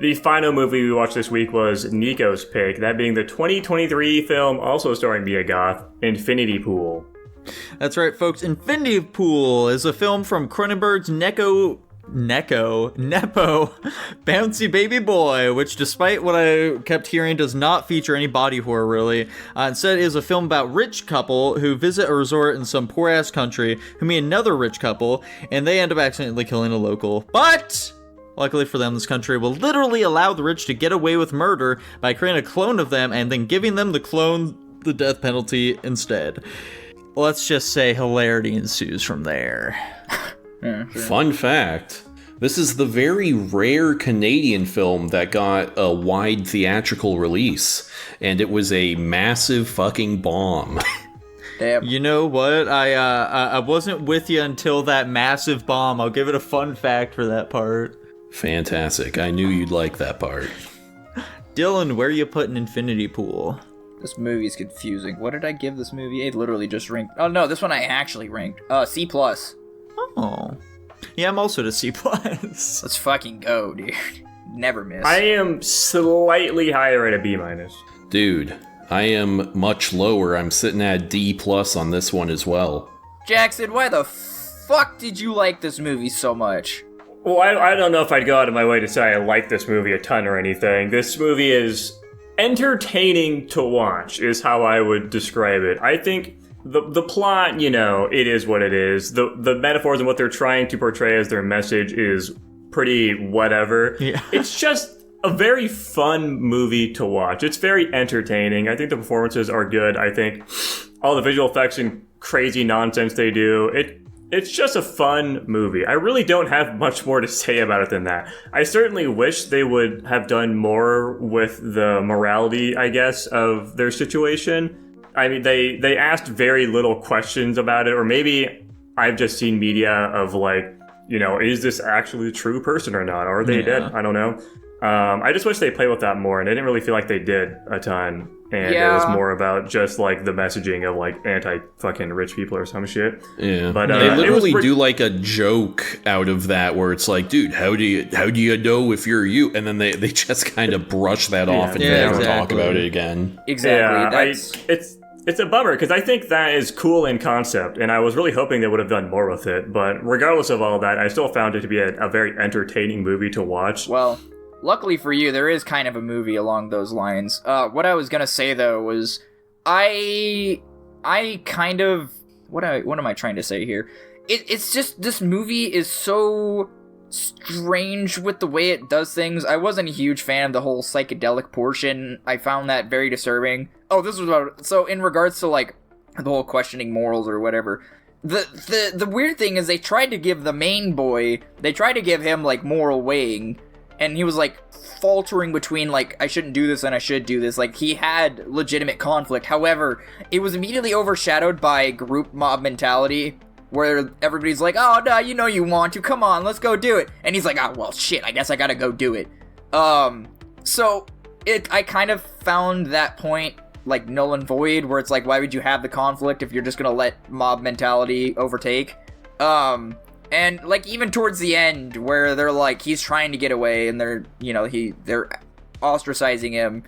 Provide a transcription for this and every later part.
The final movie we watched this week was Nico's pick, that being the 2023 film also starring Mia Goth, Infinity Pool. That's right, folks. Infinity Pool is a film from Cronenberg's Nepo Bouncy Baby Boy, which, despite what I kept hearing, does not feature any body horror, really. Instead, it is a film about rich couple who visit a resort in some poor-ass country, who meet another rich couple, and they end up accidentally killing a local. But luckily for them, this country will literally allow the rich to get away with murder by creating a clone of them and then giving them the clone the death penalty instead. Let's just say hilarity ensues from there. Yeah, sure. Fun fact, this is the very rare Canadian film that got a wide theatrical release, and it was a massive fucking bomb. Damn. You know what? I wasn't with you until that massive bomb. I'll give it a fun fact for that part. Fantastic. I knew you'd like that part. Dylan, where are you putting Infinity Pool? This movie is confusing. What did I give this movie? It literally just ranked. Oh no, this one I actually ranked. C+. Oh. Yeah, I'm also to C+. Let's fucking go, dude. Never miss. I am slightly higher at a B-. Dude, I am much lower. I'm sitting at D+ on this one as well. Jackson, why the fuck did you like this movie so much? Well, I don't know if I'd go out of my way to say I like this movie a ton or anything. This movie is entertaining to watch, is how I would describe it. I think the plot, it is what it is. The metaphors and what they're trying to portray as their message is pretty whatever. Yeah. It's just a very fun movie to watch. It's very entertaining. I think the performances are good. I think all the visual effects and crazy nonsense they do, it's just a fun movie. I really don't have much more to say about it than that. I certainly wish they would have done more with the morality, I guess, of their situation. I mean, they asked very little questions about it, or maybe I've just seen media of is this actually a true person or not? Are they dead? I don't know. I just wish they played with that more, and I didn't really feel like they did a ton. And it was more about just the messaging of anti-fucking rich people or some shit. Yeah, but they literally do a joke out of that, where it's like, dude, how do you know if you're you? And then they just kind of brush that off and never talk about it again. Exactly. Yeah, it's a bummer because I think that is cool in concept, and I was really hoping they would have done more with it. But regardless of all that, I still found it to be a very entertaining movie to watch. Well, luckily for you, there is kind of a movie along those lines. What I was gonna say though was, I kind of what am I trying to say here? It's just this movie is so strange with the way it does things. I wasn't a huge fan of the whole psychedelic portion. I found that very disturbing. Oh, this was so in regards to the whole questioning morals or whatever. The weird thing is they tried to give the main boy, they tried to give him moral weighing. And he was, faltering between, I shouldn't do this and I should do this. He had legitimate conflict. However, it was immediately overshadowed by group mob mentality, where everybody's like, oh, no, you want to. Come on, let's go do it. And he's like, oh, well, shit, I guess I gotta go do it. So, I kind of found that point, null and void, where it's why would you have the conflict if you're just gonna let mob mentality overtake? And, even towards the end, where they're, he's trying to get away, and they're ostracizing him,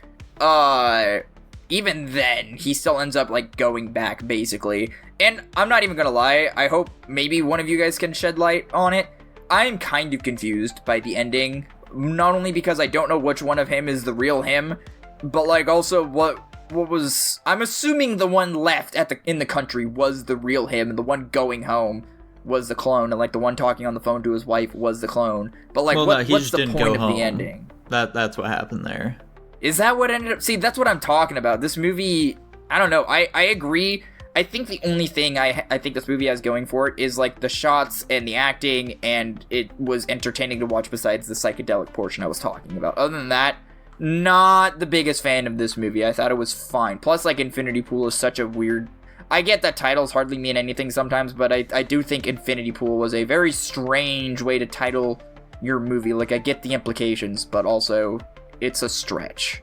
even then, he still ends up, going back, basically. And I'm not even gonna lie, I hope maybe one of you guys can shed light on it. I'm kind of confused by the ending, not only because I don't know which one of him is the real him, but, also what was... I'm assuming the one left in the country was the real him, and the one going home was the clone, and the one talking on the phone to his wife was the clone. But what's the point of the ending? That's what happened there. Is that what ended up? See, that's what I'm talking about. This movie, I don't know. I agree. I think the only thing I think this movie has going for it is the shots and the acting, and it was entertaining to watch besides the psychedelic portion I was talking about. Other than that, not the biggest fan of this movie. I thought it was fine. Plus, Infinity Pool is such a weird... I get that titles hardly mean anything sometimes, but I do think Infinity Pool was a very strange way to title your movie. I get the implications, but also it's a stretch.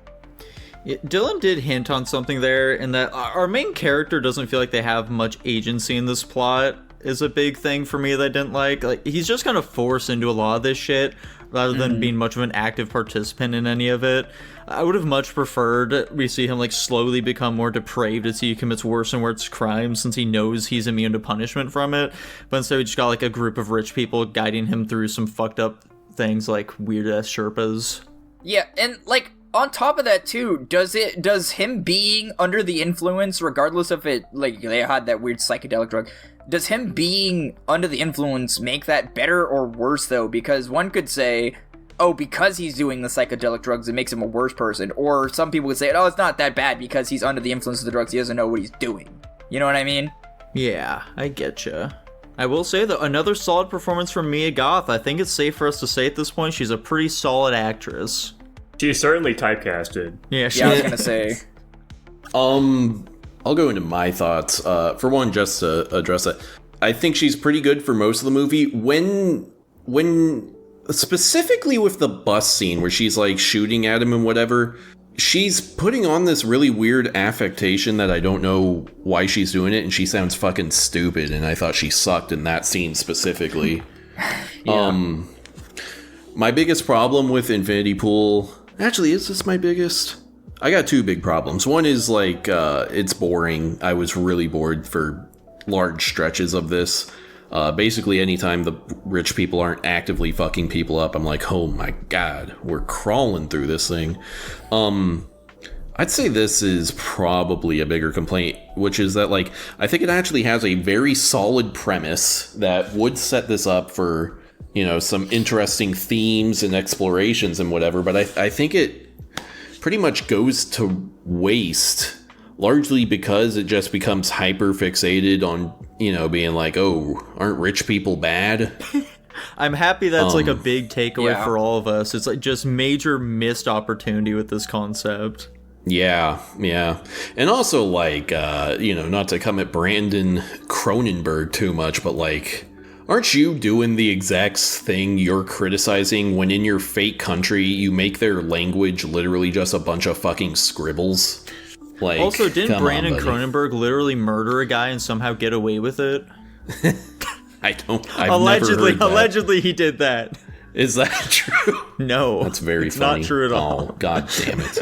Yeah, Dylan did hint on something there, in that our main character doesn't feel like they have much agency in this plot, is a big thing for me that I didn't like. He's just kind of forced into a lot of this shit, rather than being much of an active participant in any of it. I would have much preferred we see him like slowly become more depraved as he commits worse and worse crimes, since he knows he's immune to punishment from it. But instead we just got like a group of rich people guiding him through some fucked up things like weird ass Sherpas. Yeah, and like on top of that too, does him being under the influence, regardless of it, like they had that weird psychedelic drug, does him being under the influence make that better or worse though? Because one could say, oh, because he's doing the psychedelic drugs, it makes him a worse person. Or some people would say, oh, it's not that bad because he's under the influence of the drugs, he doesn't know what he's doing. You know what I mean? Yeah, I getcha. I will say, though, another solid performance from Mia Goth. I think it's safe for us to say at this point she's a pretty solid actress. She's certainly typecasted. Yeah, I was gonna say. I'll go into my thoughts. For one, just to address it, I think she's pretty good for most of the movie. When specifically with the bus scene where she's like shooting at him and whatever, she's putting on this really weird affectation that I don't know why she's doing it, and she sounds fucking stupid, and I thought she sucked in that scene specifically. Yeah. My biggest problem with Infinity Pool, actually, is this my biggest? I got two big problems. One is like, it's boring. I was really bored for large stretches of this. Basically, anytime the rich people aren't actively fucking people up, I'm like, oh my god, we're crawling through this thing. I'd say this is probably a bigger complaint, which is that, like, I think it actually has a very solid premise that would set this up for, you know, some interesting themes and explorations and whatever, but I think it pretty much goes to waste, largely because it just becomes hyper fixated on, you know, being like, oh, aren't rich people bad? I'm happy that's like a big takeaway yeah. for all of us. It's like just major missed opportunity with this concept. Yeah. And also, like, you know, not to come at Brandon Cronenberg too much, but like, aren't you doing the exact thing you're criticizing when in your fake country you make their language literally just a bunch of fucking scribbles? Like, also, didn't Brandon buddy. Cronenberg literally murder a guy and somehow get away with it? I've allegedly, never heard that. allegedly he did that. Is that true? No, That's very it's funny. not true at all. Oh, god damn it.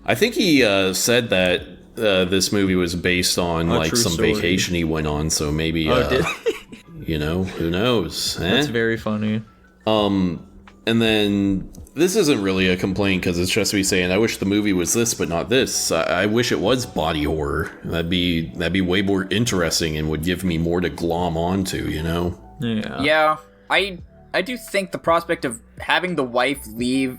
I think he said that this movie was based on like true some story. vacation he went on, so maybe Did you know, who knows? That's very funny. And then this isn't really a complaint because it's just me saying I wish the movie was this but not this. I wish it was body horror. That'd be way more interesting and would give me more to glom onto, you know? Yeah, I do think the prospect of having the wife leave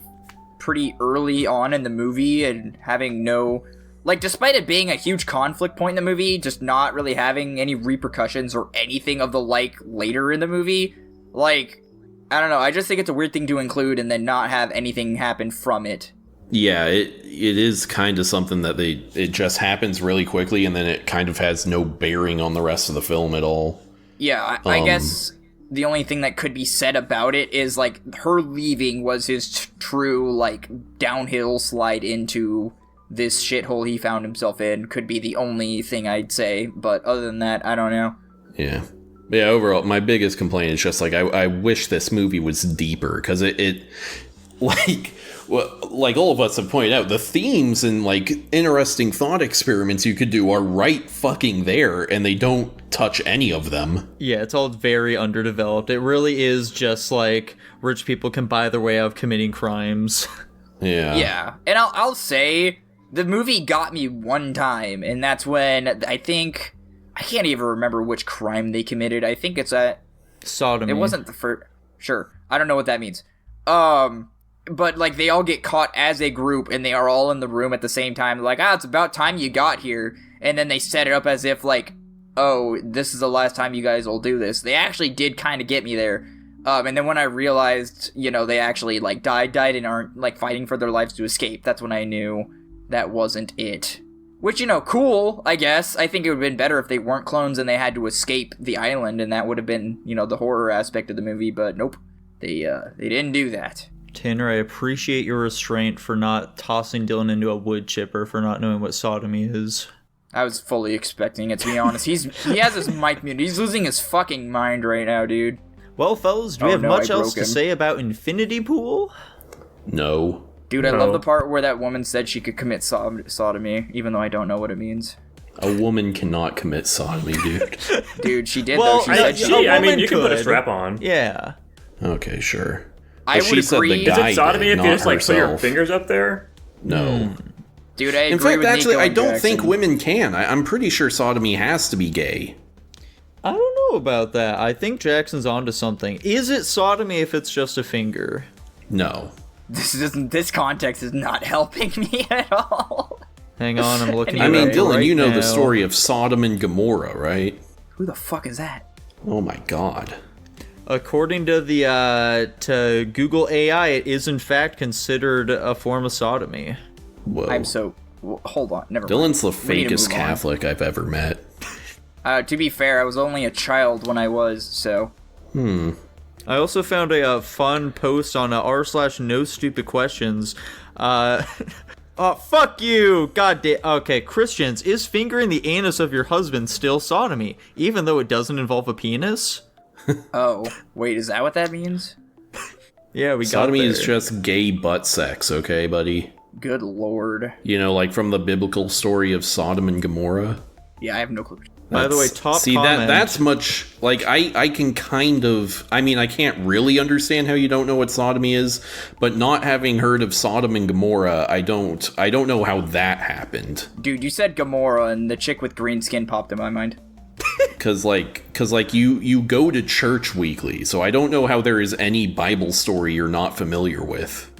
pretty early on in the movie and having no, like, despite it being a huge conflict point in the movie, just not really having any repercussions or anything of the like later in the movie, like, I don't know, I just think it's a weird thing to include and then not have anything happen from it. Yeah, it is kind of something that it just happens really quickly and then it kind of has no bearing on the rest of the film at all. Yeah, I guess the only thing that could be said about it is, like, her leaving was his true, like, downhill slide into this shithole he found himself in. Could be the only thing I'd say, but other than that, I don't know. Yeah, overall, my biggest complaint is just, like, I wish this movie was deeper, because it like... Well, like all of us have pointed out, the themes and, like, interesting thought experiments you could do are right fucking there, and they don't touch any of them. Yeah, it's all very underdeveloped. It really is just, like, rich people can buy their way out of committing crimes. Yeah. Yeah, and I'll say, the movie got me one time, and that's when, I think, I can't even remember which crime they committed. I think it's Sodomy. It wasn't the first... Sure, I don't know what that means. But, like, they all get caught as a group, and they are all in the room at the same time. Like, it's about time you got here. And then they set it up as if, like, oh, this is the last time you guys will do this. They actually did kind of get me there. And then when I realized, you know, they actually, like, died and aren't, like, fighting for their lives to escape, that's when I knew that wasn't it. Which, you know, cool, I guess. I think it would have been better if they weren't clones and they had to escape the island, and that would have been, you know, the horror aspect of the movie. But nope, they didn't do that. Tanner, I appreciate your restraint for not tossing Dylan into a wood chipper for not knowing what sodomy is. I was fully expecting it, to be honest. He has his mic muted. He's losing his fucking mind right now, dude. Well, fellas, do we have no, much I else broke to him. say about Infinity Pool? No. Dude, I No. love the part where that woman said she could commit sodomy, even though I don't know what it means. A woman cannot commit sodomy, dude. Dude, she did Well, though. She said she. I mean, woman you can put a could. strap on. Yeah. Okay, sure. I But would she agree. said the Is guy it sodomy did, if you not just like put your herself. fingers up there? No. Dude, I agree In fact, with actually, Nico I and don't Jackson. think women can. I'm pretty sure sodomy has to be gay. I don't know about that. I think Jackson's onto something. Is it sodomy if it's just a finger? No. This context is not helping me at all. Hang on, I'm looking I at mean, it Dylan, right you know now. the story of Sodom and Gomorrah, right? Who the fuck is that? Oh my god. According to the to Google AI, it is in fact considered a form of sodomy. Whoa. Hold on, never mind. Dylan's the We need to fakest move on. Catholic I've ever met. To be fair, I was only a child when I was, so. I also found a fun post on r/no stupid questions. Oh, fuck you! God damn. Okay, Christians, is fingering the anus of your husband still sodomy, even though it doesn't involve a penis? Oh, wait, is that what that means? Yeah, we got Sodomy there. is just gay butt sex, okay, buddy? Good lord. You know, like from the biblical story of Sodom and Gomorrah. Yeah, I have no clue. By the way, That's- top see comment. that's much like I can kind of, I mean, I can't really understand how you don't know what sodomy is, but not having heard of Sodom and Gomorrah, I don't know how that happened. Dude, you said Gamora, and the chick with green skin popped in my mind. Cause you go to church weekly, so I don't know how there is any Bible story you're not familiar with.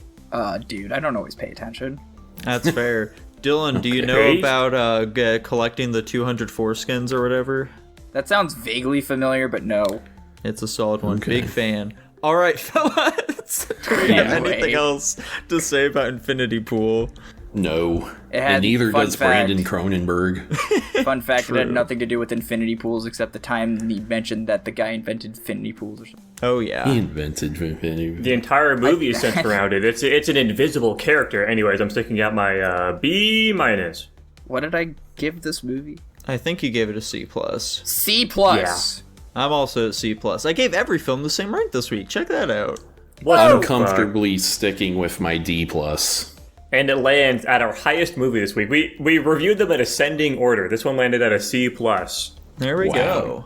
Dude, I don't always pay attention. That's fair. Dylan, do you know Okay. about collecting the 200 foreskins or whatever? That sounds vaguely familiar, but no. It's a solid one. Okay. Big fan. All right, fellas. Do we have Anyway. anything else to say about Infinity Pool? No, It had and neither fun does fact. Brandon Cronenberg. Fun fact, it had True. nothing to do with infinity pools except the time he mentioned that the guy invented infinity pools or something. Oh, He yeah. invented The entire movie is centered around it. It's an invisible character. Anyways, I'm sticking out my B-. What did I give this movie? I think you gave it a C+. C+. I'm also at C+. I gave every film the same rank this week. Check that out. What I'm the fuck? comfortably sticking with my D+. And it lands at our highest movie this week. We reviewed them in ascending order. This one landed at a C+. There we Wow. go.